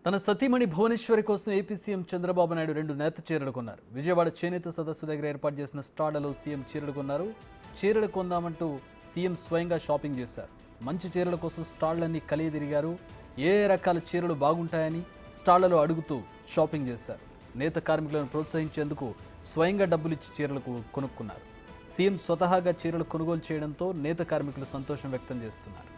తన సతీమణి భువనేశ్వరి కోసం ఏపీ సీఎం చంద్రబాబు నాయుడు 2 నేత చీరలు కొన్నారు. విజయవాడ చేనేత సదస్సు దగ్గర ఏర్పాటు చేసిన స్టాళ్లలో సీఎం చీరలు కొన్నారు. చీరలు కొందామంటూ సీఎం స్వయంగా షాపింగ్ చేశారు. మంచి చీరల కోసం స్టాళ్లన్నీ కలియదిరిగారు. ఏ రకాల చీరలు బాగుంటాయని స్టాళ్లలో అడుగుతూ షాపింగ్ చేశారు. నేత కార్మికులను ప్రోత్సహించేందుకు స్వయంగా డబ్బులిచ్చి చీరలు కొనుక్కున్నారు. సీఎం స్వతహాగా చీరలు కొనుగోలు చేయడంతో నేత కార్మికులు సంతోషం వ్యక్తం చేస్తున్నారు.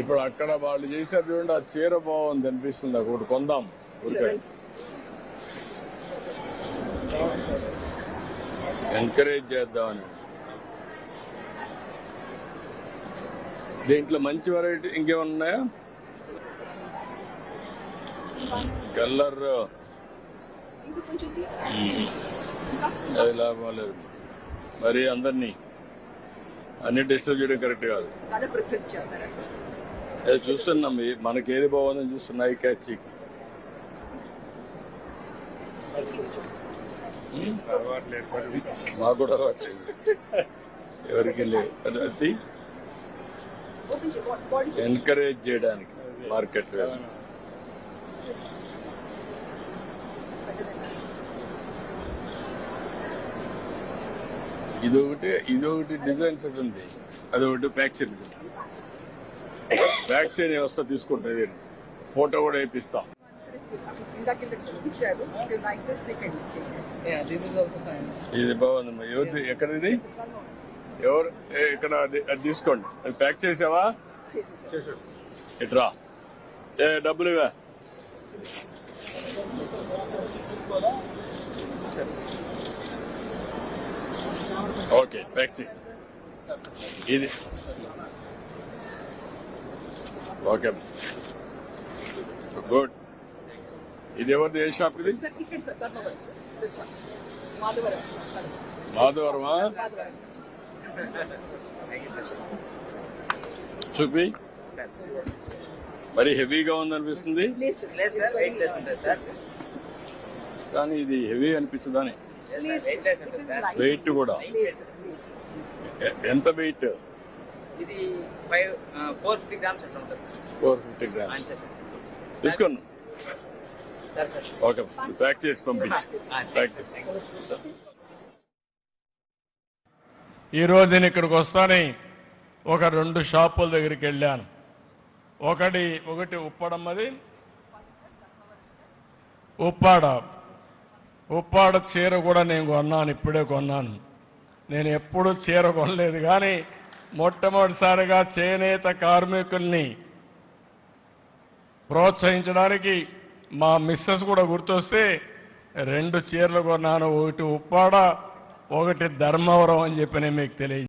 ఇప్పుడు అక్కడ వాళ్ళు చేశారు చూడండి, ఆ చీర బాగుంది అనిపిస్తుంది. ఒకటి కొందాం, ఎంకరేజ్ చేద్దామని. దీంట్లో మంచి వెరైటీ ఇంకేమన్నా ఉన్నాయా? కలర్ అది లాభం లేదు. మరి అందరినీ అన్ని డిస్టర్బ్ చేయడం కరెక్ట్ కాదు. అది చూస్తున్నాం, మనకి ఏది బాగుందని చూస్తున్నాయి. క్యాచ్ మాకు కూడా అలవాట్లేదు, ఎవరికి లేదు. అది ఎంకరేజ్ చేయడానికి మార్కెట్. ఇదొకటి డిజైన్ సెట్ ఉంది, అదొకటి ప్యాక్ చేయండి. బ్యాక్ సైడ్ వస్తా తీసుకుంటుంది, ఫోటో కూడా వేపిస్తాం. ఇది బాగుందమ్మా. ఎవరు ఎక్కడ ఇది? ఎవరు ఇక్కడ? అది తీసుకోండి. అది ప్యాక్ చేసావా? ఇట్రా, డబ్బులు ఇవా. ఓకే, ప్యాక్ చేయి. ఇది ఓకే, గుడ్. ఇది ఎవరిది? ఏ షాప్ ఇది? మాధవరమా? చూపి. మరి హెవీగా ఉందనిపిస్తుంది, కానీ ఇది హెవీ అనిపించదని. వెయిట్ కూడా ఎంత వెయిట్? ఇది 450 గ్రామ్స్ అట్లా ఉంటుంది సార్. 450 గ్రామ్స్ తీసుకోండి. ఓకే, ప్యాక్ చేసి పంపించి. ఈరోజు నేను ఇక్కడికి వస్తాను. ఒక 2 షాపుల దగ్గరికి వెళ్ళాను. ఒకటి ఉప్పడమ్మది, ఉప్పాడ చీర కూడా నేను కొన్నాను, ఇప్పుడే కొన్నాను. నేను ఎప్పుడు చీర కొనలేదు, కానీ మొట్టమొదటిసారిగా చేనేత కార్మికుల్ని ప్రోత్సహించడానికి మా మిస్సెస్ కూడా గుర్తొస్తే 2 చీరలు కొన్నాను. ఒకటి ఉప్పాడ, ఒకటి ధర్మవరం అని చెప్పి నేను మీకు తెలియజేస్తాను.